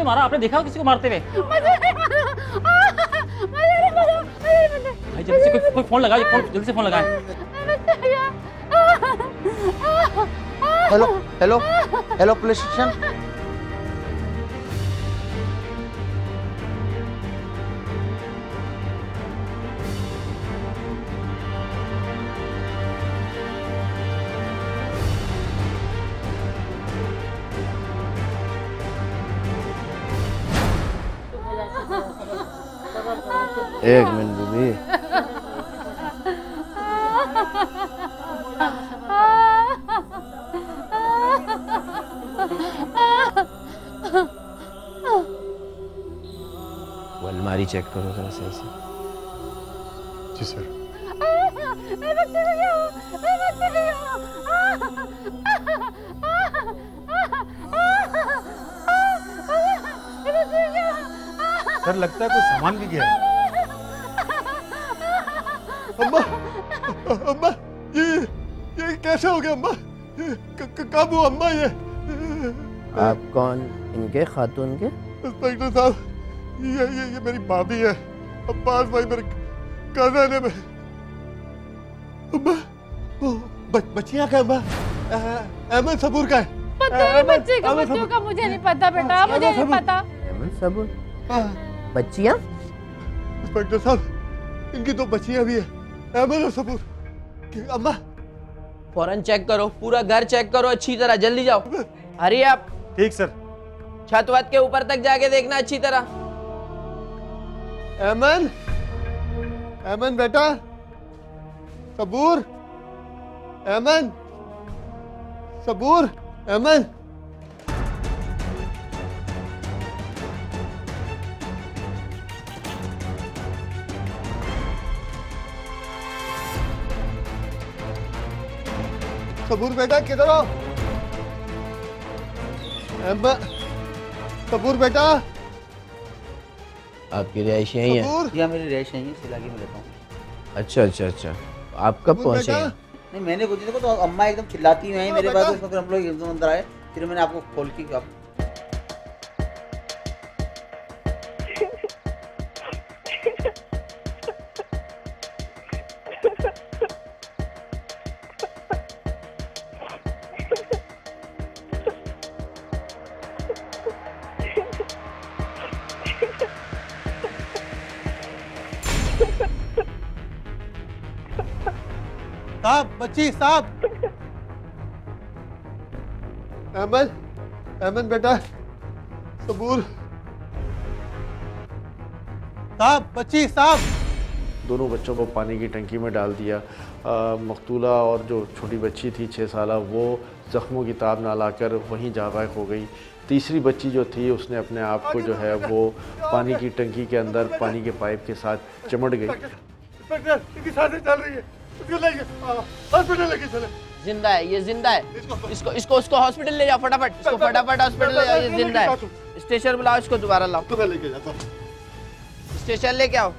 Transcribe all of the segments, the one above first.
किसने मारा? आपने देखा किसी को मारते हुए? भाई जल्दी से कोई फोन लगाओ, जल्दी से फोन लगाएं। Hello hello hello police station. एक मिनट दीदी। वो अलमारी चेक करो जरा सही से। जी सर। सर लगता है कुछ सामान गिर गया है। अम्मा, अम्मा, ये कैसे हो गया अम्मा? कब हुआ अम्मा ये? आप कौन? इनके खातून के? इंस्पेक्टर साहब, ये मेरी भाभी है, अब्बास भाई मेरे कज़न है। अम्मा, वो बच्चियाँ का अम्मा, अहमद सबूर का है। पता है बच्चे का, बच्चों का मुझे नहीं पता बेटा, मुझे नहीं पता। अहमद सबूर? बच्चियाँ? इंस्पेक्टर साहब, इनकी तो बच्चियाँ भी है, अहमद और सबूर। अम्मा फौरन चेक करो, पूरा घर चेक करो अच्छी तरह, जल्दी जाओ। हरी आप। ठीक सर। छत वत के ऊपर तक जाके देखना अच्छी तरह। अमन, अमन बेटा, सबूर, अमन, सबूर, अमन। सबूर बेटा किधर हो? सबूर बेटा। आपकी रिहाइश यहीं है? या मेरी रिहाइश यहीं सिलागी में रहता हूँ। अच्छा अच्छा अच्छा, आप कब पहुँचे? नहीं मैंने कुछ देखो तो अम्मा एकदम चिल्लाती हुई मेरे पास, तो फिर हम लोग एकदम अंदर आए, फिर मैंने आपको खोल के साहब, बच्ची साहब। अहमद, अहमद बेटा, सबूर साहब, बच्ची साहब। दोनों बच्चों को पानी की टंकी में डाल दिया। मकतूला और जो छोटी बच्ची थी 6 साला, वो ज़ख्मों की ताब ना लाकर वहीं जाबाक हो गई। तीसरी बच्ची जो थी उसने अपने आप को जो है वो पानी की टंकी के अंदर पानी के पाइप के साथ चिमट गई। इंस्पेक्टर, इनकी सांसें चल रही है, हॉस्पिटल लेके चले। जिंदा है, ये जिंदा है। इसको उसको हॉस्पिटल ले जाओ फटाफट, इसको फटाफट हॉस्पिटल ले जाओ, ये जिंदा है। स्टेशन बुलाओ इसको, दोबारा लाओ। तो मैं लेके जाता हूँ। स्टेशन लेके आओ।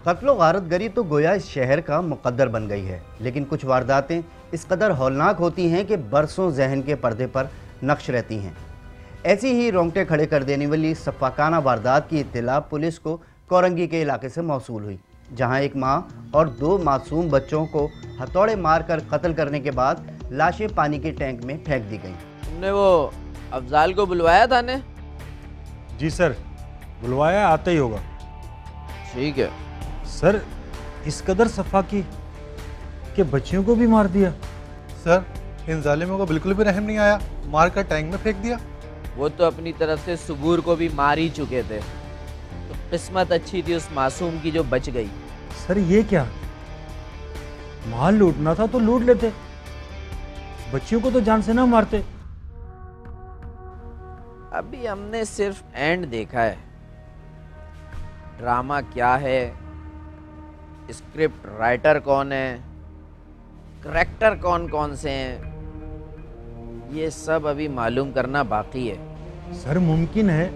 कत्ल गारतगरी तो गोया इस शहर का मुकद्दर बन गई है, लेकिन कुछ वारदातें इस कदर हौलनाक होती हैं कि बरसों जहन के पर्दे पर नक्श रहती हैं। ऐसी ही रोंगटे खड़े कर देने वाली सफाकाना वारदात की इत्तला पुलिस को कोरंगी के इलाके से मौसूल हुई, जहां एक मां और 2 मासूम बच्चों को हथौड़े मारकर कत्ल करने के बाद लाशें पानी के टैंक में फेंक दी गईं। तुमने वो अफजाल को बुलवाया था ने? जी सर, बुलवाया, आता ही होगा। ठीक है सर, इस कदर सफा की कि बच्चियों को भी मार दिया। सर, इन जालिमों को बिल्कुल भी रहम नहीं आया, मार कर टैंक में फेंक दिया। वो तो अपनी तरफ से सबूर को भी मार ही चुके थे, तो किस्मत अच्छी थी उस मासूम की जो बच गई। सर ये क्या, माल लूटना था तो लूट लेते, बच्चियों को तो जान से ना मारते। अभी हमने सिर्फ एंड देखा है, ड्रामा क्या है, स्क्रिप्ट राइटर कौन है, करैक्टर कौन कौन से हैं, ये सब अभी मालूम करना बाकी है। सर मुमकिन है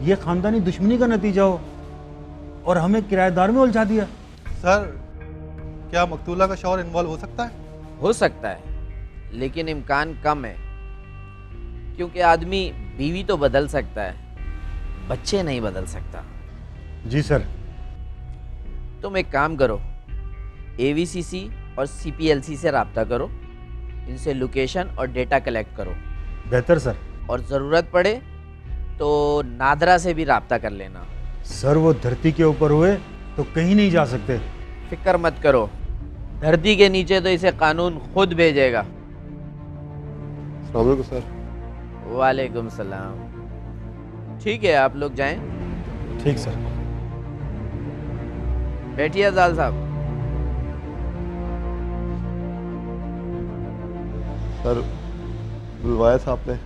ये खानदानी दुश्मनी का नतीजा हो और हमें किराएदार में उलझा दिया। सर, क्या मकतूला का शौहर इन्वॉल्व हो सकता है? हो सकता है, लेकिन इम्कान कम है, क्योंकि आदमी बीवी तो बदल सकता है, बच्चे नहीं बदल सकता। जी सर। तुम एक काम करो, AVCC और CPLC से रब्ता करो, इनसे लोकेशन और डेटा कलेक्ट करो। बेहतर सर। और ज़रूरत पड़े तो नादरा से भी रब्ता कर लेना। सर वो धरती के ऊपर हुए तो कहीं नहीं जा सकते। फिक्र मत करो, धरती के नीचे तो इसे कानून खुद भेजेगा। अस्सलाम वालेकुम सर। वालेकुम सलाम। ठीक है, आप लोग जाएं। ठीक सर। बैठिए अफजाल साहब। सर बुलवाया था आपने?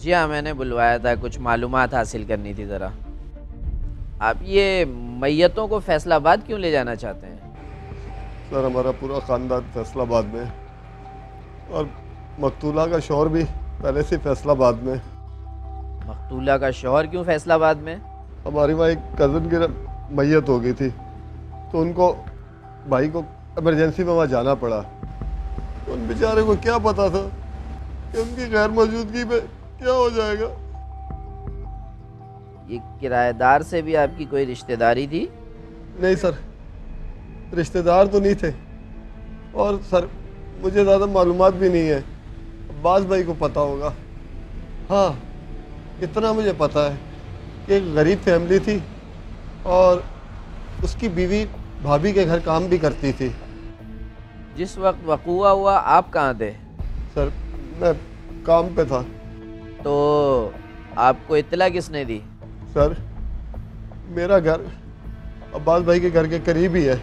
जी हाँ, मैंने बुलवाया था, कुछ मालूमात हासिल करनी थी ज़रा। आप ये मैयतों को फैसलाबाद क्यों ले जाना चाहते हैं? सर हमारा पूरा ख़ानदान फैसलाबाद में और मकतूला का शौहर भी पहले से फैसलाबाद में। मकतूला का शौहर क्यों फैसलाबाद में? हमारी वहाँ एक कज़न की मैयत हो गई थी तो उनको भाई को इमरजेंसी में वहाँ जाना पड़ा। तो उन बेचारे को क्या पता था कि उनकी गैर मौजूदगी में क्या हो जाएगा। ये किराएदार से भी आपकी कोई रिश्तेदारी थी? नहीं सर, रिश्तेदार तो नहीं थे और सर मुझे ज़्यादा मालूमात भी नहीं है, अब्बास भाई को पता होगा। हाँ, इतना मुझे पता है कि एक गरीब फैमिली थी और उसकी बीवी भाभी के घर काम भी करती थी। जिस वक्त वक़ूआ हुआ आप कहाँ थे? सर मैं काम पे था। तो आपको इत्तला किसने दी? सर मेरा घर अब्बास भाई के घर के करीब ही है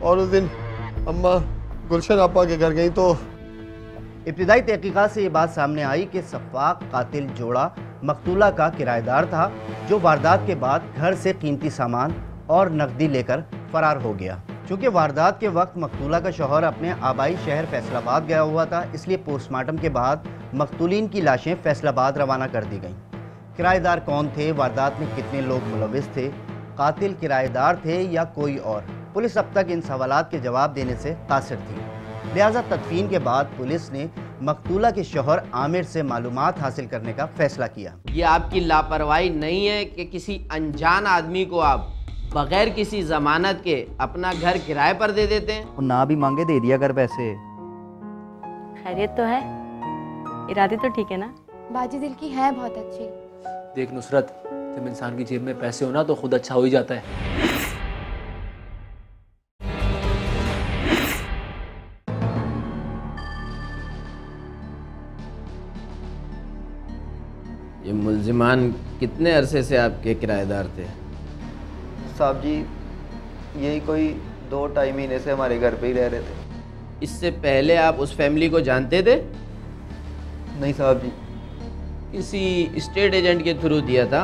और उस दिन अम्मा गुलशन आपा के घर गई तो इब्तिदाई तहकीकात से ये बात सामने आई कि सफ़ाक कातिल जोड़ा मकतूला का किराएदार था जो वारदात के बाद घर से कीमती सामान और नकदी लेकर फरार हो गया। चूँकि वारदात के वक्त मकतूला का शौहर अपने आबाई शहर फैसलाबाद गया हुआ था, इसलिए पोस्टमार्टम के बाद मकतूलीन की लाशें फैसलाबाद रवाना कर दी गईं। किराएदार कौन थे, वारदात में कितने लोग मुलविस थे, कातिल किराएदार थे या कोई और, पुलिस अब तक इन सवालात के जवाब देने से कासिर थी। लिहाजा तदफीन के बाद पुलिस ने मकतूला के शौहर आमिर से मालूमात हासिल करने का फैसला किया। ये आपकी लापरवाही नहीं है कि किसी अनजान आदमी को आप बगैर किसी जमानत के अपना घर किराए पर दे देते हैं? और ना भी मांगे दे दिया कर पैसे। खैरियत तो है, इरादे तो ठीक है ना? बाजी दिल की है बहुत अच्छी। देख नुसरत, जब इंसान की जेब में पैसे हो ना तो खुद अच्छा हो ही जाता है। ये मुल्जिमान कितने अरसे से आपके किराएदार थे? साहब जी यही कोई 2-2.5 महीने से हमारे घर पे ही रह रहे थे। इससे पहले आप उस फैमिली को जानते थे? नहीं साहब जी। किसी स्टेट एजेंट के थ्रू दिया था?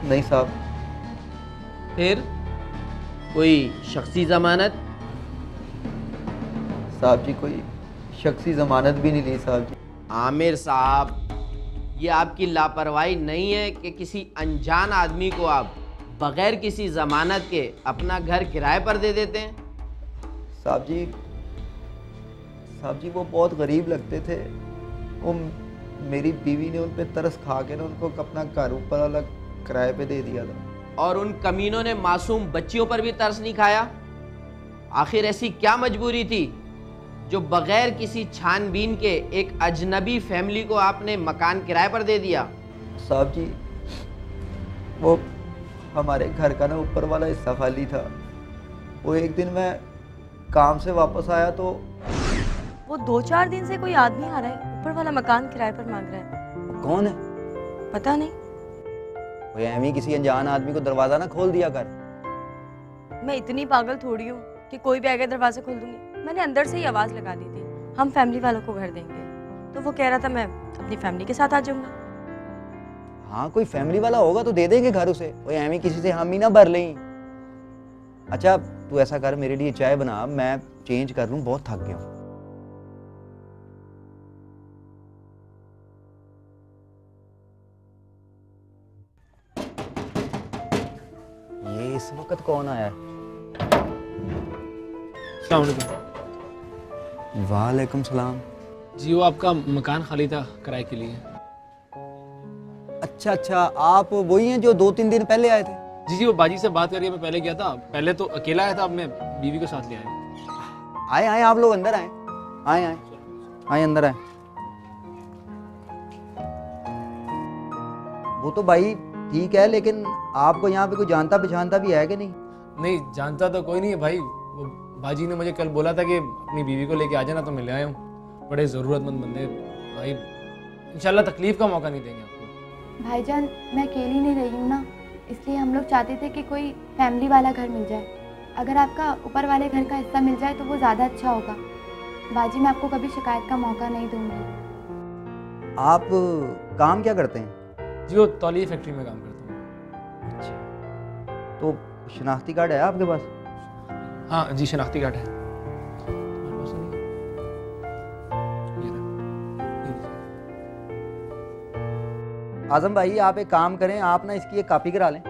नहीं साहब। फिर कोई शख्सी ज़मानत? साहब जी कोई शख्सी ज़मानत भी नहीं ली साहब जी। आमिर साहब, ये आपकी लापरवाही नहीं है कि किसी अनजान आदमी को आप बगैर किसी ज़मानत के अपना घर किराए पर दे देते हैं? साहब जी वो बहुत गरीब लगते थे। वो मेरी बीवी ने उन पे तरस खा के ना उनको अपना घर ऊपर वाला किराए पे दे दिया था। और उन कमीनों ने मासूम बच्चियों पर भी तरस नहीं खाया? आखिर ऐसी क्या मजबूरी थी जो बगैर किसी छानबीन के एक अजनबी फैमिली को आपने मकान किराए पर दे दिया? साहब जी वो हमारे घर का ना ऊपर वाला हिस्सा खाली था। वो एक दिन मैं काम से वापस आया तो वो 2-4 दिन से कोई आदमी आ रहा है, ऊपर वाला मकान किराए पर मांग रहा है। कौन है? पता नहीं। वो एमी किसी अनजान आदमी को दरवाजा ना खोल दिया कर। मैं इतनी पागल थोड़ी हूँ कि कोई भी आगे दरवाजा खोल दूंगी। मैंने अंदर से ही आवाज़ लगा दी थी, हम फैमिली वालों को घर देंगे। तो वो कह रहा था मैं अपनी फैमिली के साथ आ जाऊंगा। हाँ कोई फैमिली वाला होगा तो दे देंगे घर उसे। वो एमी किसी से हामी ना भर लें। अच्छा तू ऐसा कर, मेरे लिए चाय बना, मैं चेंज कर लूँ, बहुत थक गया हूँ। ये इस वक्त कौन आया? अस्सलामुअलैकुम। वालेकुम सलाम। जी वो आपका मकान खाली था किराए के लिए। अच्छा अच्छा, आप वही हैं जो 2-3 दिन पहले आए थे? जी जी, वो बाजी से बात करके मैं पहले गया था। पहले तो अकेला आया था, अब मैं बीवी को साथ ले आया। आए आए, आप लोग अंदर आए, आए आए आए, अंदर आए। वो तो भाई ठीक है, लेकिन आपको यहाँ पे कोई जानता पहचानता भी है कि नहीं? नहीं, जानता तो कोई नहीं है भाई। वो बाजी ने मुझे कल बोला था कि अपनी बीवी को लेके आ जाना, तो मैं ले आया हूँ। बड़े ज़रूरतमंद बंदे भाई, इंशाल्लाह तकलीफ का मौका नहीं देंगे आपको। भाईजान, मैं अकेली नहीं रही हूँ ना, इसलिए हम लोग चाहते थे कि कोई फैमिली वाला घर मिल जाए। अगर आपका ऊपर वाले घर का हिस्सा मिल जाए तो वो ज़्यादा अच्छा होगा। बाजी, मैं आपको कभी शिकायत का मौका नहीं दूंगी। आप काम क्या करते हैं? जी, वो तौलिया फैक्ट्री में काम करता हूँ। अच्छा, तो शनाख्ती कार्ड है आपके पास? हाँ जी, शनाख्ती कार्ड है। आजम भाई, आप एक काम करें, आप ना इसकी एक कॉपी करा लें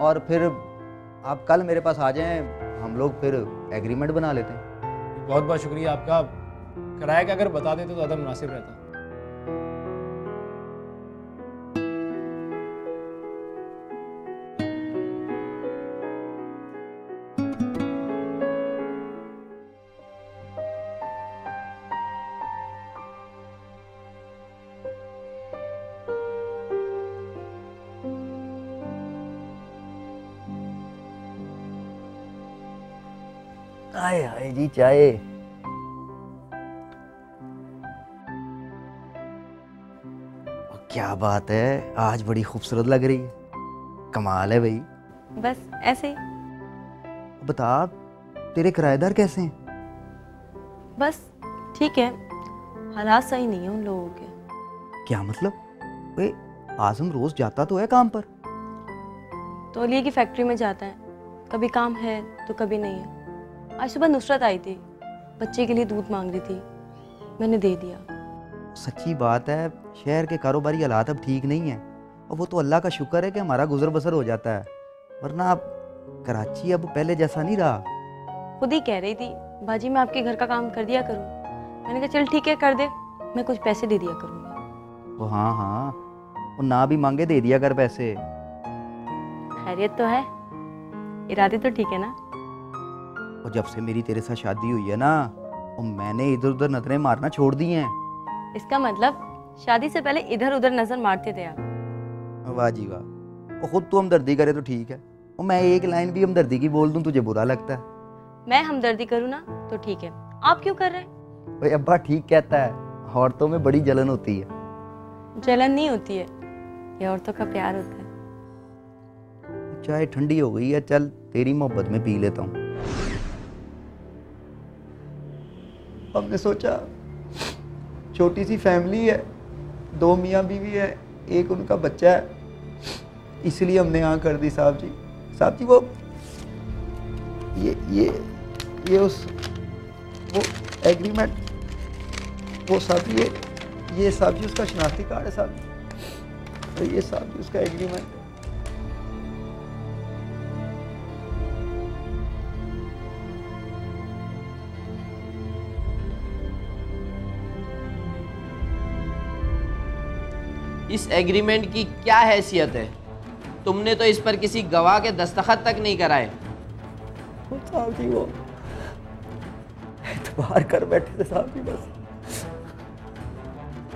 और फिर आप कल मेरे पास आ जाएं, हम लोग फिर एग्रीमेंट बना लेते हैं। बहुत बहुत शुक्रिया आपका। किराया का अगर बता देते तो ज़्यादा मुनासिब रहता। आए हाय जी, चाय। क्या बात है, आज बड़ी खूबसूरत लग रही है। कमाल है भाई। बस ऐसे ही। बता, तेरे किराएदार कैसे हैं? बस ठीक है, हालात सही नहीं है उन लोगों के। क्या मतलब? वे आजम रोज जाता तो है काम पर? तौलिया की फैक्ट्री में जाता है, कभी काम है तो कभी नहीं है। आज सुबह नुसरत आई थी, बच्चे के लिए दूध मांग रही थी, मैंने दे दिया। सच्ची बात है, शहर के कारोबारी हालात अब ठीक नहीं है, और वो तो अल्लाह का शुक्र है कि हमारा गुजर बसर हो जाता है, वरना अब कराची अब पहले जैसा नहीं रहा। खुद ही कह रही थी, बाजी मैं आपके घर का काम कर दिया करूँ। मैंने कहा चल ठीक है कर दे, मैं कुछ पैसे दे दिया करूँगी। वो हाँ हाँ, वो ना भी मांगे दे दिया कर पैसे। खैरियत तो है, इरादे तो ठीक है ना? और जब से मेरी तेरे साथ शादी हुई है ना, और मैंने इधर उधर नजरें मारना छोड़ दी हैं। इसका मतलब शादी से पहले इधर उधर नजर मारते थे आप? वाह जी वाह। वो खुद तू हमदर्दी करे तो ठीक है, और मैं एक लाइन भी हमदर्दी की बोल दूं तुझे बुरा लगता है? मैं हमदर्दी करूँ ना तो ठीक है, आप क्यों कर रहे हैं? भाई अब्बा ठीक कहता है, औरतों में बड़ी जलन होती है। जलन नहीं होती है, ये औरतों का प्यार होता है। चाय ठंडी हो गई है, चल तेरी मोहब्बत में पी लेता हूँ। हमने सोचा छोटी सी फैमिली है, 2 मियाँ बीवी है, एक उनका बच्चा है, इसलिए हमने यहाँ कर दी। साहब जी वो ये वो एग्रीमेंट, वो साहब ये साहब जी उसका शनाख्ती कार्ड है साहब जी, तो ये साहब जी उसका एग्रीमेंट। इस एग्रीमेंट की क्या हैसियत है? तुमने तो इस पर किसी गवाह के दस्तखत तक नहीं कराए। साहब जी वो एतबार कर बैठे थे साहब जी बस।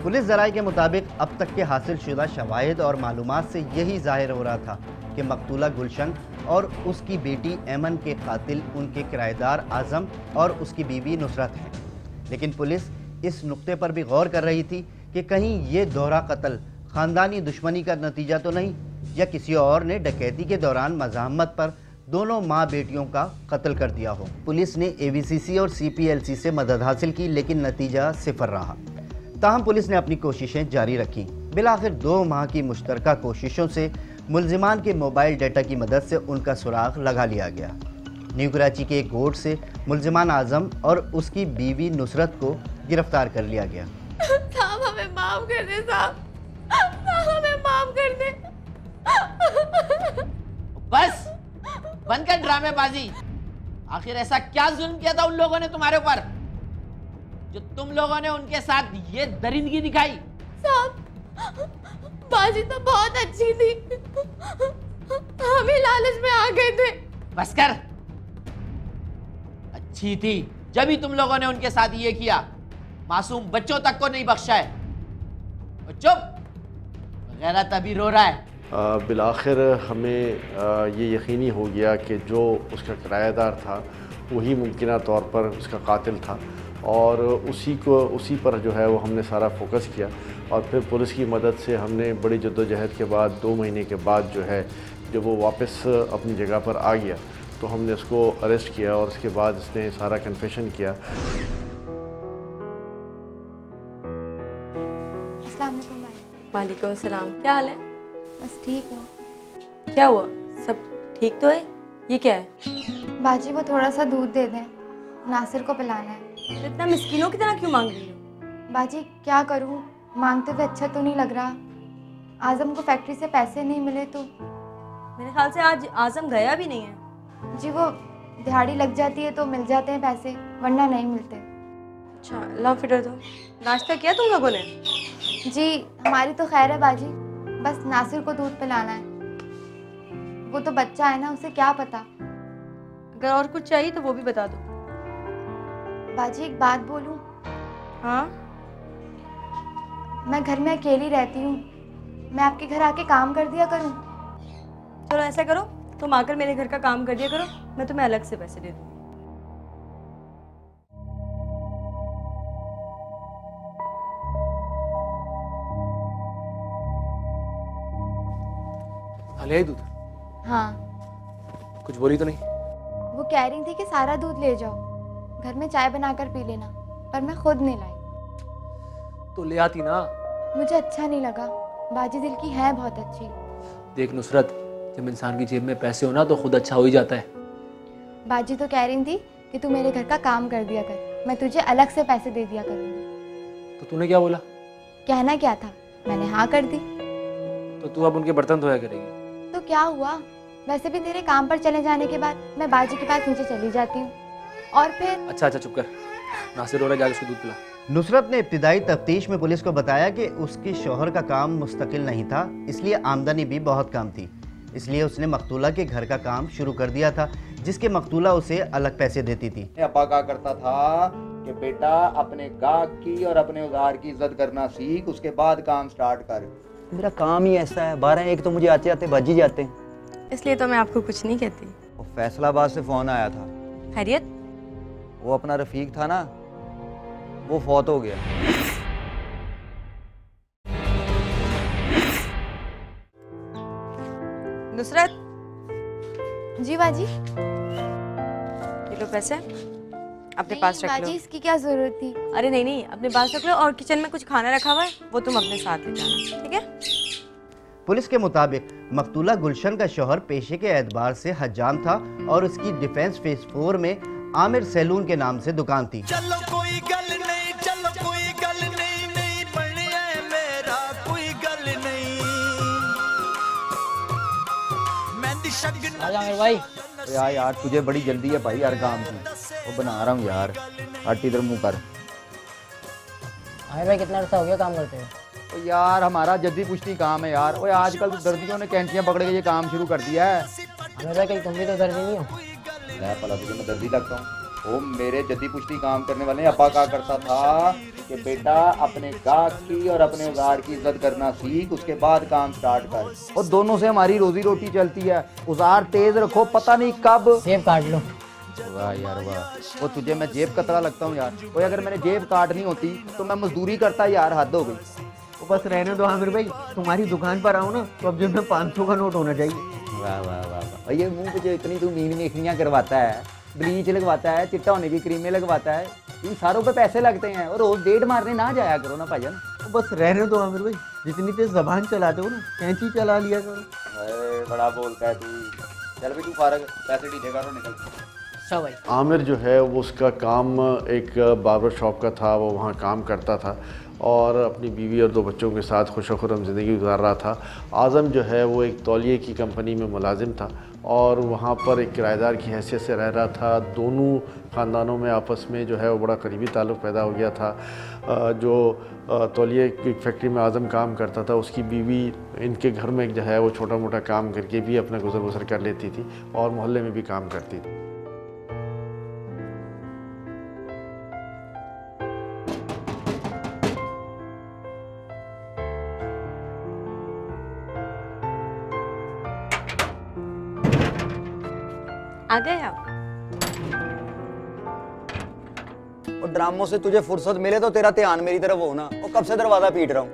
पुलिस ज़राए के मुताबिक अब तक के हासिल शुदा शवाहिद और मालूमात से यही जाहिर हो रहा था कि मकतूला गुलशन और उसकी बेटी ऐमन के कातिल उनके किराएदार आज़म और उसकी बीवी नुसरत हैं। लेकिन पुलिस इस नुक्ते पर भी गौर कर रही थी कि कहीं ये दोहरा कत्ल ख़ानदानी दुश्मनी का नतीजा तो नहीं, या किसी और ने डकैती के दौरान मज़ाहमत पर दोनों माँ बेटियों का कत्ल कर दिया हो। पुलिस ने AVCC और CPLC से मदद हासिल की, लेकिन नतीजा सिफर रहा। ताहम पुलिस ने अपनी कोशिशें जारी रखी। बिलाखिर 2 माह की मुश्तरका कोशिशों से मुल्जिमान के मोबाइल डाटा की मदद से उनका सुराग लगा लिया गया। न्यू कराची के एक कोर्ट से मुल्जिमान आज़म और उसकी बीवी नुसरत को गिरफ्तार कर लिया गया। साहब हमें माफ कर दे, साहब हमें माफ कर दे। बस बंद कर ड्रामेबाजी। आखिर ऐसा क्या जुल्म किया था उन लोगों ने तुम्हारे ऊपर, जो तुम लोगों ने उनके साथ ये दरिंदगी दिखाई? साहब बाजी तो बहुत अच्छी थी, हम ही लालच में आ गए थे। बस कर। अच्छी थी जब ही तुम लोगों ने उनके साथ ये किया। मासूम बच्चों तक को नहीं बख्शा है। और चुप, गैरत अभी रो रहा है। बिलाखिर हमें ये यकीनी हो गया कि जो उसका किराएदार था वही मुमकिन तौर पर उसका कातिल था, और उसी पर जो है वो हमने सारा फोकस किया। और फिर पुलिस की मदद से हमने बड़ी जद्दोजहद के बाद 2 महीने के बाद जो है जब वो वापस अपनी जगह पर आ गया तो हमने उसको अरेस्ट किया, और उसके बाद उसने सारा कन्फेशन किया। अस्सलाम वालेकुम भाई। वालेकुम सलाम। क्या हाल है? बस ठीक है। क्या हुआ? सब ठीक तो है? ये क्या है? बाजी वो थोड़ा सा दूध दे दें, नासिर को पिलाना है। तो इतना मिस्किनों की तरह क्यों मांग रही हो? बाजी क्या करूं, मांगते हुए अच्छा तो नहीं लग रहा। आजम को फैक्ट्री से पैसे नहीं मिले तो। मेरे ख्याल से आज आजम गया भी नहीं है। जी वो दिहाड़ी लग जाती है तो मिल जाते हैं पैसे, वरना नहीं मिलते। अच्छा लाओ फिर दो। नाश्ता किया तुम लोगों ने? जी हमारी तो खैर है बाजी, बस नासिर को दूध पिलाना है। वो तो बच्चा है ना, उसे क्या पता। अगर और कुछ चाहिए तो वो भी बता दो। बाजी एक बात बोलूं? हाँ? मैं घर में अकेली रहती हूँ, मैं आपके घर आके काम कर दिया करूँ? चलो ऐसा करो, तुम आकर मेरे घर का काम कर दिया करो, मैं तुम्हें अलग से पैसे दे दूँगी। ले आई दूध? हाँ। कुछ बोली तो नहीं? वो कह रही थी कि सारा दूध ले जाओ, घर में चाय बनाकर पी लेना, पर मैं खुद नहीं लाई। तो ले आती ना। मुझे अच्छा नहीं लगा, बाजी दिल की है बहुत अच्छी। देख नुसरत, जब इंसान की जेब में पैसे हो ना तो खुद अच्छा हो ही जाता है। बाजी तो कह रही थी कि तू मेरे घर का काम कर दिया कर, मैं तुझे अलग से पैसे दे दिया करूँगी। तो तूने क्या बोला? कहना क्या था, मैंने हाँ कर दी। तो तू अब उनके बर्तन धोया करेगी? तो क्या हुआ, वैसे भी तेरे काम पर चले जाने के बाद मैं बाजी के पास नीचे चली जाती हूँ, और फिर। अच्छा चुप कर, नासिर रो रहा है, जाके उसको दूध पिला। नुसरत ने इब्तिदाई तफ्तीश में पुलिस को बताया कि उसके शौहर का काम मुस्तकिल नहीं था, इसलिए आमदनी भी बहुत कम थी। इसलिए उसने मकतूला के घर का काम शुरू कर दिया था, जिसके मकतूला उसे अलग पैसे देती थी। अब्बा कहा करता था कि बेटा अपने गाहक की और अपने औजार की इज्जत करना सीख, उसके बाद काम स्टार्ट कर। मेरा काम ही ऐसा है, 12-1 तो मुझे आते आते बज ही जाते हैं। इसलिए तो मैं आपको कुछ नहीं कहती। वो फैसलाबाद से फ़ोन आया था। खैरियत? वो अपना रफीक था ना, वो फौत हो गया। नुसरत। जी बाजी। ये लो पैसे, अपने पास रख लो। बाजी इसकी क्या जरूरत थी? अरे नहीं, अपने पास रख लो, और किचन में कुछ खाना रखा हुआ है वो तुम अपने साथ ले जाना, ठीक है? पुलिस के मुताबिक मकतूला गुलशन का शौहर पेशे के एतबार से हज्जाम था, और उसकी डिफेंस फेज 4 में आमिर सैलून के नाम से दुकान थी। चलो कोई गल नहीं, चलो कोई गल नहीं, नहीं बढ़िया मेरा कोई गल नहीं। मेहंदी शगन आजा भाई। यार तुझे बड़ी जल्दी है भाई यार काम की, वो बना रहा हूँ यार। हट इधर मुंह कर। आमिर भाई कितना अर्सा हो गया काम करते हुए? तो यार हमारा जद्दी पुश्ती काम है यार। वो आजकल तो दर्दियों ने कैंचियाँ पकड़ के ये काम शुरू कर दिया है। आमिर भाई कहीं तुम भी तो दर्दी नहीं हो? मैं भला तुझे मैं दर्दी लगता हूँ? वो मेरे जद्दी पुश्ती काम करने वाले अब्बा कहा करता था कि बेटा अपने गाहक की और अपने औजार की इज्जत करना सीख, उसके बाद काम स्टार्ट कर। और दोनों से हमारी रोजी रोटी चलती है। औजार तेज रखो, पता नहीं कब जेब काट लो। वाह यार वाह। वो तुझे मैं जेब कतरा लगता हूँ यार। वो अगर मैंने जेब काटनी होती तो मैं मजदूरी करता यार, हद हो गई। तो बस रहने दो आमिर भाई, तुम्हारी दुकान पर आओ ना तो अब जेब में 500 का नोट होना चाहिए। वाह वाह वाह वाह। ये मुंह पे जो इतनी तू मीन मेखनियाँ करवाता है, ब्लीच लगवाता है, चिट्टा होने की क्रीमें लगवाता है, इन सारों पे पैसे लगते हैं, और रोज डेट मारने ना जाया करो ना भाईजान। तो बस रहने दो आमिर भाई, जितनी तेज जबान चलाते हो ना कैंची चला लिया करो। बड़ा बोलता है तू। चल भाई तू फारग, पैसे दीजिए करो, निकल। अच्छा भाई। आमिर जो है वो उसका काम एक बार्बर शॉप का था, वो वहाँ काम करता था और अपनी बीवी और 2 बच्चों के साथ खुशखुरम ज़िंदगी गुजार रहा था। आज़म जो है वो एक तौलिए की कंपनी में मुलाजिम था और वहाँ पर एक किराएदार की हैसियत से रह रहा था। दोनों ख़ानदानों में आपस में जो है वो बड़ा करीबी ताल्लुक़ पैदा हो गया था। जो तौलिए की फैक्ट्री में आज़म काम करता था, उसकी बीवी इनके घर में जो है वो छोटा मोटा काम करके भी अपना गुजर बसर कर लेती थी और मोहल्ले में भी काम करती थी। आ गए आप? और ड्रामों से तुझे फुर्सत मिले तो तेरा ध्यान मेरी तरफ हो ना। और कब से दरवाजा पीट रहा हूँ।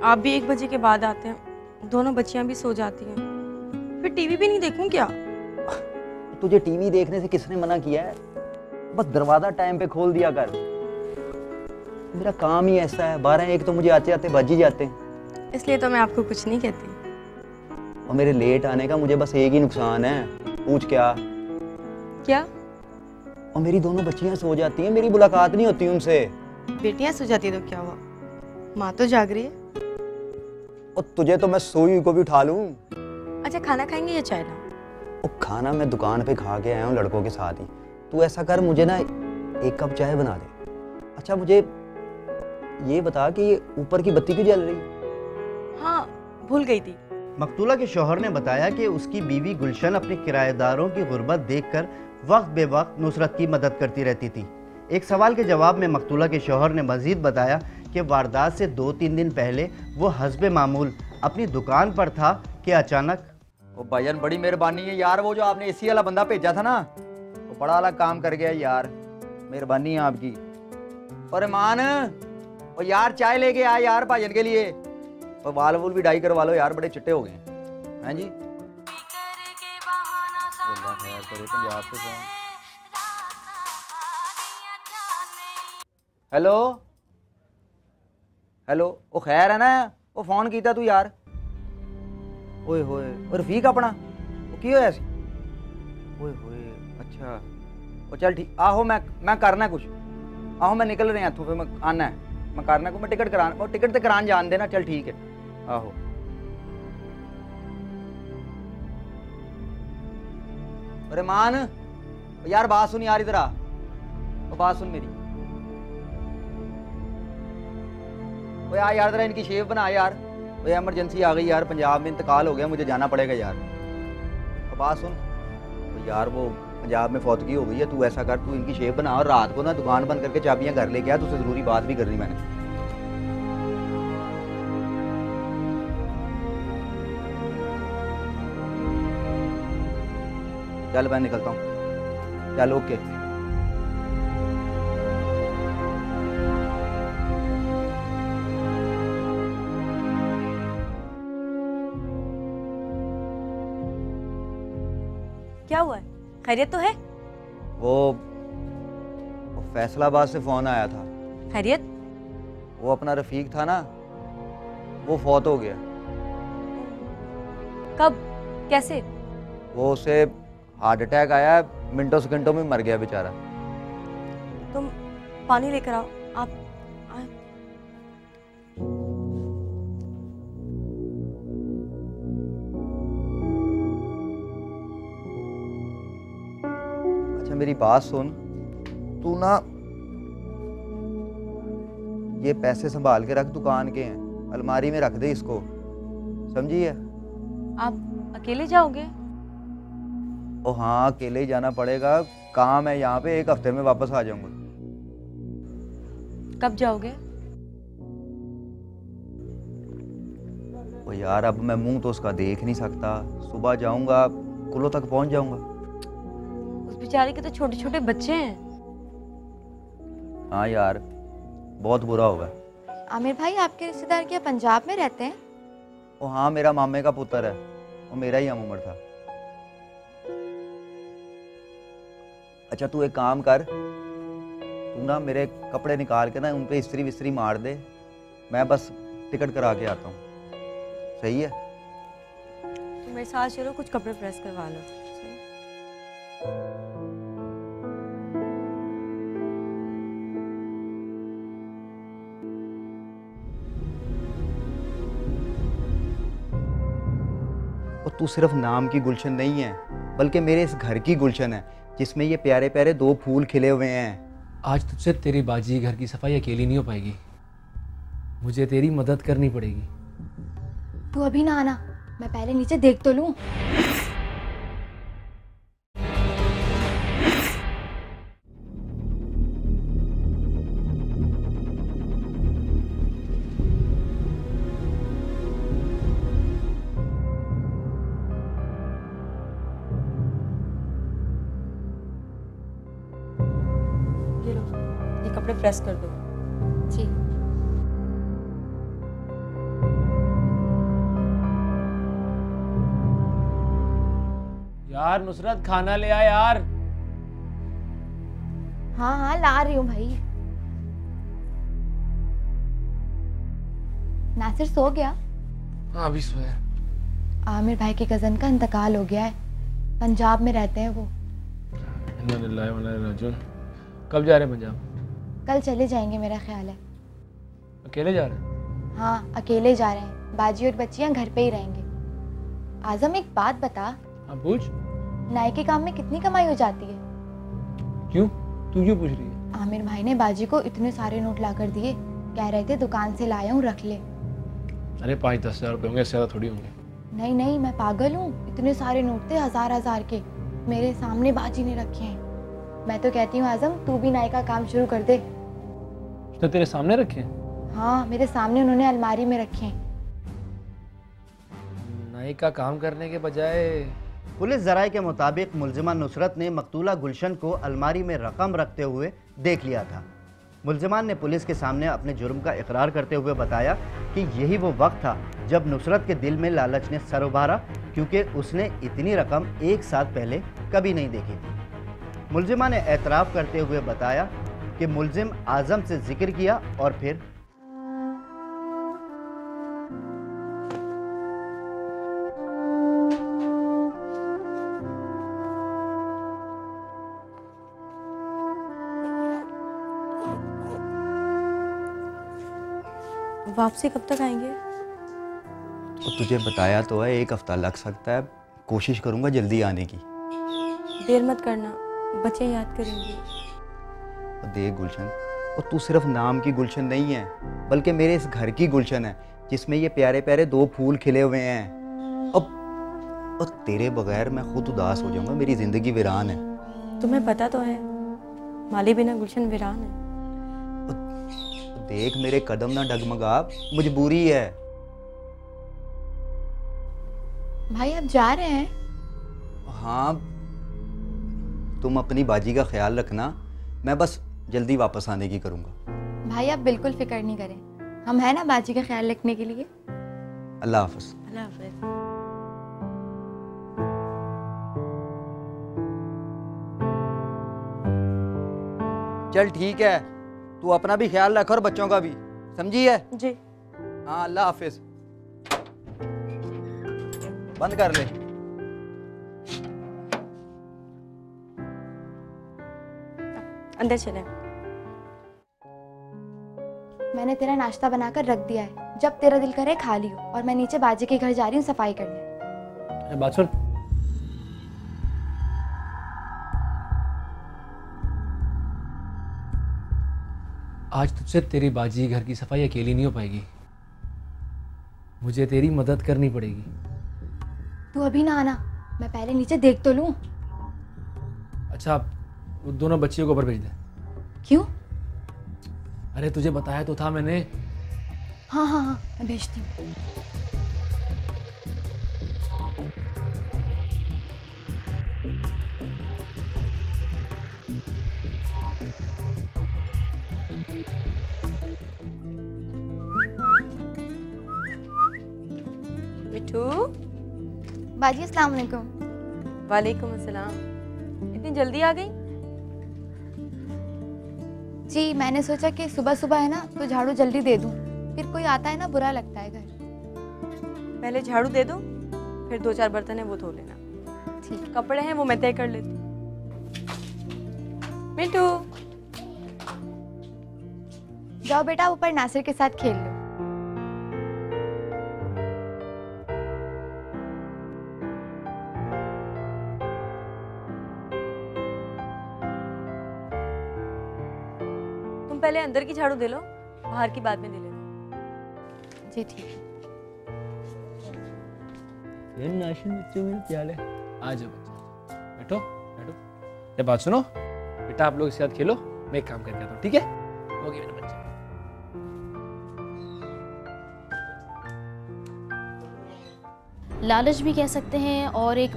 आप भी 1 बजे के बाद आते हैं, दोनों बच्चियां भी सो जाती हैं, फिर टीवी भी नहीं देखूं क्या? तुझे टीवी देखने से किसने मना किया है? बस दरवाजा टाइम पे खोल दिया कर। मेरा काम ही ऐसा है, 12-1 तो मुझे आते आते बज ही जाते हैं। इसलिए तो मैं आपको कुछ नहीं कहती। और मेरे लेट आने का मुझे बस एक ही नुकसान है। पूछ क्या? क्या? और मेरी दोनों बच्चियां सो जाती हैं, मेरी मुलाकात नहीं होती उनसे। बेटियां सो जाती तो क्या हुआ, माँ तो जाग रही है। और तुझे तो मैं सोई हुई को भी उठा लूं। अच्छा, खाना खाएंगे या चाय लाऊं? और खाना मैं दुकान पे खा के आया हूँ लड़कों के साथ ही। तू ऐसा कर, मुझे ना 1 कप चाय बना दे। अच्छा मुझे ये बता कि ये ऊपर की बत्ती क्यों जल रही है? हाँ, भूल गई थी। मकतूला के शौहर ने बताया कि उसकी बीवी गुलशन अपने किराएदारों की गुर्बत देखकर वक्त बे वक्त नुसरत की मदद करती रहती थी। एक सवाल के जवाब में मकतूला के शौहर ने मजीद बताया कि वारदात से 2-3 दिन पहले वो हस्बे मामूल अपनी दुकान पर था कि अचानक। ओ भाईजान बड़ी मेहरबानी है यार, वो जो आपने एसी वाला बंदा भेजा था ना, वो बड़ा अलग काम कर गया यार, मेहरबानी है आपकी। और ईमान, और यार चाय लेके आ यार भाईजान के लिए। और बाल वूल भी डाई करवा लो यार, बड़े चिट्टे हो गए हैं जी। पंजाब से फोन। हेलो हेलो, वो खैर है ना? वो फोन किया तू यार? ओए होए, और रफीक अपना वो की होया सी? ओए होए, अच्छा वो चल ठीक। आहो मैं करना कुछ। आहो मैं निकल रहे हैं इत्थों, फिर मैं आना है, मैं करना कुछ। मैं टिकट करान, वो टिकट तो करान जान देना। चल ठीक है। आहो अरे मान यार, बात सुन यार, इधर आ। बात सुन मेरी। ओ यार जरा इनकी शेव बना यार। ओए इमरजेंसी आ गई यार, पंजाब में इंतकाल हो गया, मुझे जाना पड़ेगा यार। और बात सुन यार, वो पंजाब में फौतगी हो गई है। तू ऐसा कर, तू इनकी शेव बना और रात को ना दुकान बंद करके चाबियां घर लेके आ। तुझसे जरूरी बात भी करनी मैंने। चल मैं निकलता हूँ। चल ओके। क्या हुआ है? खैरियत तो है? वो फैसलाबाद से फोन आया था। खैरियत? वो अपना रफीक था ना, वो फौत हो गया। कब? कैसे? वो उसे हार्ट अटैक आया, मिनटों सेकंडों में मर गया बेचारा। तुम पानी लेकर आओ। आप आए। अच्छा मेरी बात सुन, तू ना ये पैसे संभाल के रख, दुकान के हैं, अलमारी में रख दे इसको, समझी है? आप अकेले जाओगे? ओ हाँ, अकेले ही जाना पड़ेगा, काम है यहाँ पे। 1 हफ्ते में वापस आ जाऊंगा। कब जाओगे? ओ यार अब मैं मुंह तो उसका देख नहीं सकता। सुबह जाऊंगा, कुल्लो तक पहुंच जाऊंगा। उस बेचारे के तो छोटे छोटे बच्चे हैं। हाँ यार, बहुत बुरा होगा। आमिर भाई, आपके रिश्तेदार क्या पंजाब में रहते हैं? ओ हाँ, मेरा मामे का पुत्र है, वो मेरा ही हम उम्र था। अच्छा तू एक काम कर, तू ना मेरे कपड़े निकाल के ना उन पे इस्त्री विस्त्री मार दे। मैं बस टिकट करा के आता हूँ। सही है? तुम मेरे साथ चलो, कुछ कपड़े प्रेस करवा लो। सही? और तू सिर्फ नाम की गुलशन नहीं है, बल्कि मेरे इस घर की गुलशन है, जिसमें ये प्यारे प्यारे 2 फूल खिले हुए हैं। आज तुझसे तेरी बाजी घर की सफाई अकेली नहीं हो पाएगी, मुझे तेरी मदद करनी पड़ेगी। तू अभी ना आना, मैं पहले नीचे देख तो लूं। ये लो, ये कपड़े प्रेस कर दो। जी। यार नुसरत खाना ले आ यार। हाँ हाँ ला रही हूँ भाई। नासिर सो गया? हाँ अभी सोया। आमिर भाई के कजन का इंतकाल हो गया है, पंजाब में रहते हैं वो। कब जा रहे हैं पंजाब? कल चले जाएंगे मेरा ख्याल है। अकेले जा रहे हैं? हाँ अकेले जा रहे हैं, बाजी और बच्चियां घर पे ही रहेंगे। आजम एक बात बता, हाँ पूछ। नाई के काम में कितनी कमाई हो जाती है? क्यों? तू क्यों पूछ रही है? आमिर भाई ने बाजी को इतने सारे नोट ला कर दिए, कह रहे थे दुकान से लाया हूँ रख ले। अरे 5-10 हज़ार रुपये होंगे, इससे ज़्यादा थोड़ी होंगे। नहीं नहीं मैं पागल हूँ, इतने सारे नोट थे 1000-1000 के, मेरे सामने बाजी ने रखे हैं। मैं तो कहती हूँ आजम तू भी नाई का काम शुरू कर दे। तो तेरे सामने रखे हैं? हाँ मेरे सामने उन्होंने अलमारी में रखे हैं। नाई का काम करने के बजाय। पुलिस जराये के मुताबिक मुलजिमा नुसरत ने मकतूला गुलशन को अलमारी में रकम रखते हुए देख लिया था। मुलजिमान ने पुलिस के सामने अपने जुर्म का इकरार करते हुए बताया कि यही वो वक्त था जब नुसरत के दिल में लालच ने सर उभारा, क्योंकि उसने इतनी रकम एक साथ पहले कभी नहीं देखी थी। मुलजिमा ने एतराफ़ करते हुए बताया कि मुलजिम आज़म से जिक्र किया और फिर वापसी कब तक आएंगे? तो तुझे बताया तो है, 1 हफ्ता लग सकता है। कोशिश करूंगा जल्दी आने की। देर मत करना, बच्चे याद करेंगे। और देख गुलशन, और तू सिर्फ नाम की गुलशन नहीं है, बल्कि मेरे इस घर की गुलशन है, जिसमें ये प्यारे प्यारे 2 फूल खिले हुए हैं। अब तेरे बगैर मैं खुद उदास हो जाऊंगा, मेरी जिंदगी वीरान है। तुम्हें पता तो है माली बिना गुलशन वीरान है। देख मेरे कदम ना डगमगा, मजबूरी है। भाई आप जा रहे हैं? हाँ तुम अपनी बाजी का ख्याल रखना, मैं बस जल्दी वापस आने की करूँगा। भाई आप बिल्कुल फिक्र नहीं करें, हम हैं ना बाजी का ख्याल रखने के लिए। अल्लाह हाफ़िज़। अल्लाह हाफ़िज़। चल ठीक है, तू अपना भी ख्याल रख और बच्चों का भी, समझी है? जी। हाँ अल्लाह हाफ़िज़। बंद कर ले। अंदर चले। मैंने तेरा नाश्ता बनाकर रख दिया है, जब तेरा दिल करे खा लियो। और मैं नीचे बाजी के घर जा रही हूँ सफाई करने। बात सुन, आज तुझसे तेरी बाजी घर की सफाई अकेली नहीं हो पाएगी, मुझे तेरी मदद करनी पड़ेगी। तू अभी ना आना, मैं पहले नीचे देख तो लूं। अच्छा वो दोनों बच्चियों को ऊपर भेज दे। क्यों? अरे तुझे बताया तो था मैंने। हाँ हाँ हाँ मैं भेजती हूँ। मिठू। बाजी अस्सलाम वालेकुम। वालेकुम अस्सलाम। इतनी जल्दी आ गई? जी मैंने सोचा कि सुबह सुबह है ना तो झाड़ू जल्दी दे दूं, फिर कोई आता है ना, बुरा लगता है घर। पहले झाड़ू दे दो, फिर 2-4 बर्तन है वो धो लेना। ठीक। कपड़े हैं वो मैं तय कर लेती हूँ। मिंटू जाओ बेटा, ऊपर नासिर के साथ खेल लो। तुम पहले अंदर की झाड़ू दे लो, बाहर की बाद में दे लेना। जी ठीक है। नाशिन बच्चों में क्या है? आ जाओ बच्चे, बैठो बैठो। ये बात सुनो बेटा, आप लोग इसके साथ खेलो, मैं एक काम करके आता हूँ, ठीक है? ओके मेरे बच्चे। लालच भी कह सकते हैं और एक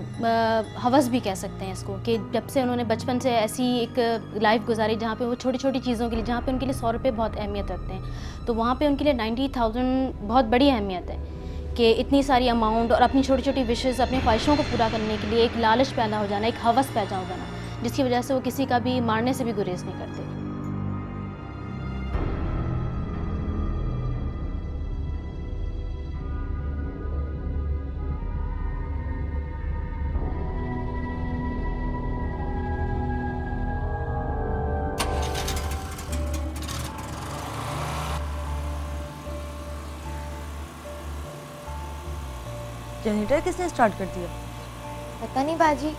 हवस भी कह सकते हैं इसको, कि जब से उन्होंने बचपन से ऐसी एक लाइफ गुजारी जहाँ पे वो छोटी छोटी चीज़ों के लिए, जहाँ पे उनके लिए 100 रुपये बहुत अहमियत रखते हैं, तो वहाँ पे उनके लिए 90,000 बहुत बड़ी अहमियत है। कि इतनी सारी अमाउंट और अपनी छोटी छोटी विशेज़, अपनी ख्वाहिशों को पूरा करने के लिए एक लालच पैदा हो जाना, एक हवस पैदा हो जाना, जिसकी वजह से वो किसी का भी मारने से भी गुरेज नहीं करते। जनरेटर किसने स्टार्ट कर दिया? पता नहीं बाजी।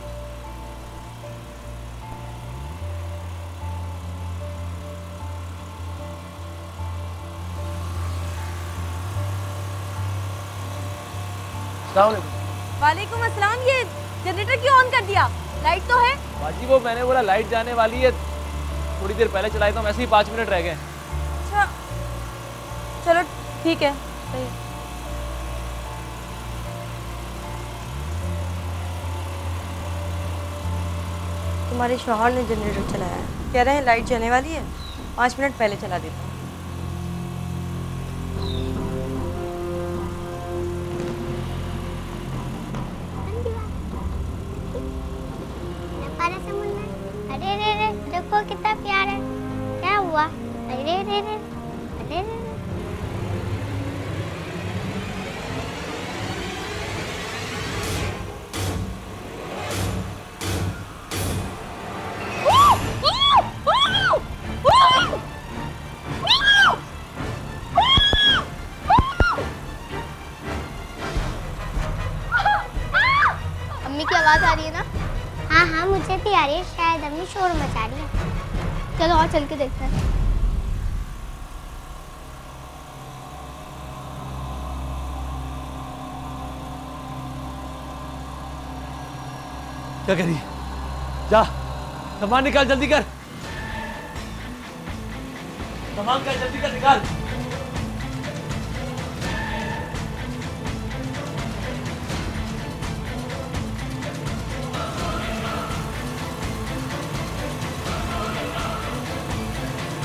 वालेकुम अस्सलाम। ये जनरेटर क्यों ऑन कर दिया? लाइट तो है। बाजी वो मैंने बोला लाइट जाने वाली है, थोड़ी देर पहले चलाई तो हम ऐसे ही 5 मिनट रह गए। अच्छा चलो ठीक है, सही है। तुम्हारे शौहर ने जनरेटर चलाया है, कह रहे हैं लाइट जाने वाली है, 5 मिनट पहले चला देता हूँ। अरे रे रे, देखो कितना प्यार है। क्या हुआ? अरे रे रे, अरे रे रे। अम्मी की आवाज आ रही है ना? हाँ हाँ मुझे भी आ रही है, शायद अम्मी शोर मचा रही है। चलो और चल के देखते हैं। क्या करी? जा सामान निकाल, जल्दी कर, सामान कर, जल्दी कर, निकाल।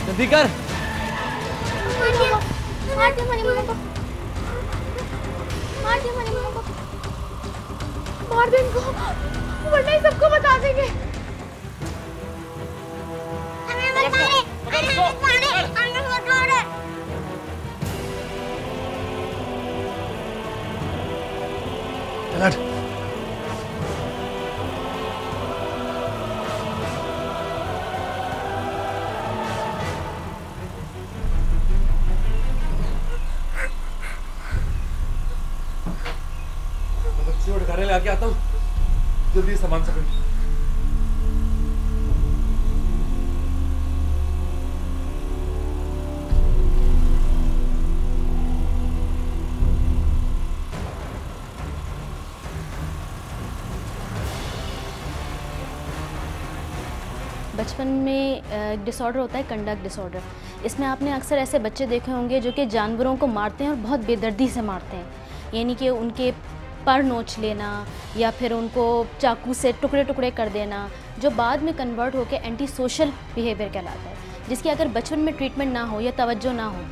जल्दी कर। मार दिया मेरी मम्मा को, मार दिया मेरी मम्मा को, मार दे इनको, वरना ये सबको बता देंगे। हमें मत मारे, हमें मत मारे, हमें मत मारे। चल हट। घर लेके आता हूँ, जल्दी सामान से बचपन में डिसऑर्डर होता है कंडक्ट डिसऑर्डर। इसमें आपने अक्सर ऐसे बच्चे देखे होंगे जो कि जानवरों को मारते हैं और बहुत बेदर्दी से मारते हैं, यानी कि उनके पर नोच लेना या फिर उनको चाकू से टुकड़े टुकड़े कर देना, जो बाद में कन्वर्ट होकर एंटी सोशल बिहेवियर कहलाता है, जिसकी अगर बचपन में ट्रीटमेंट ना हो या तवज्जो ना हो,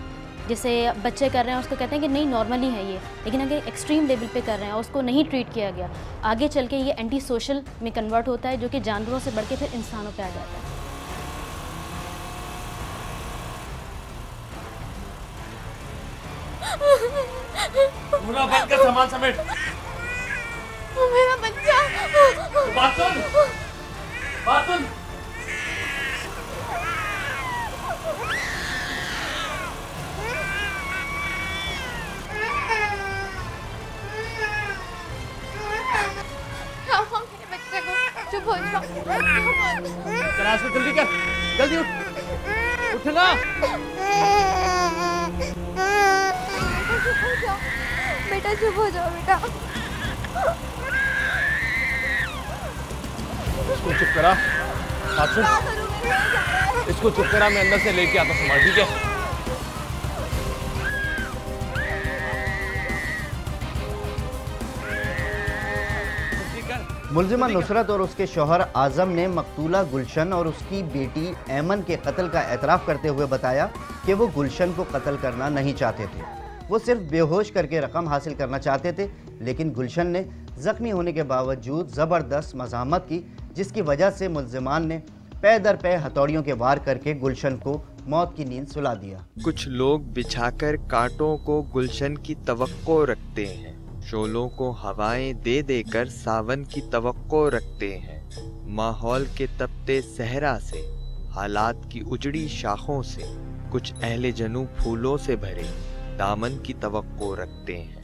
जैसे बच्चे कर रहे हैं उसको कहते हैं कि नहीं नॉर्मली है ये, लेकिन अगर एक्सट्रीम लेवल पे कर रहे हैं और उसको नहीं ट्रीट किया गया, आगे चल के ये एंटी सोशल में कन्वर्ट होता है, जो कि जानवरों से बढ़ के फिर इंसानों पे आ जाता है। पूरा बंद कर, सामान समेट। मेरा बच्चा। बात सुन, बात सुन। मेरे बच्चे को चुप हो जाओ। चला इसको जल्दी कर, जल्दी उठ, उठना। बेटा चुप हो जाओ बेटा। इसको चुप करा, बात सुन। इसको चुप करा, मैं अंदर से लेके आता हूँ सामान, ठीक है? मुल्जिमा नुसरत और उसके शौहर आज़म ने मकतूला गुलशन और उसकी बेटी ऐमन के कत्ल का एतराफ़ करते हुए बताया कि वो गुलशन को कत्ल करना नहीं चाहते थे। वो सिर्फ बेहोश करके रकम हासिल करना चाहते थे, लेकिन गुलशन ने ज़ख्मी होने के बावजूद ज़बरदस्त मज़ाहमत की, जिसकी वजह से मुल्जिमान ने पै दर पै हथौड़ियों के वार करके गुलशन को मौत की नींद सुला दिया। कुछ लोग बिछाकर कांटों को गुलशन की तवक्को रखते हैं, शोलों को हवाएं दे देकर सावन की तवक्को रखते हैं, माहौल के तपते सहरा से, हालात की उजड़ी शाखों से, कुछ अहले जनू फूलों से भरे दामन की तवक्को रखते हैं।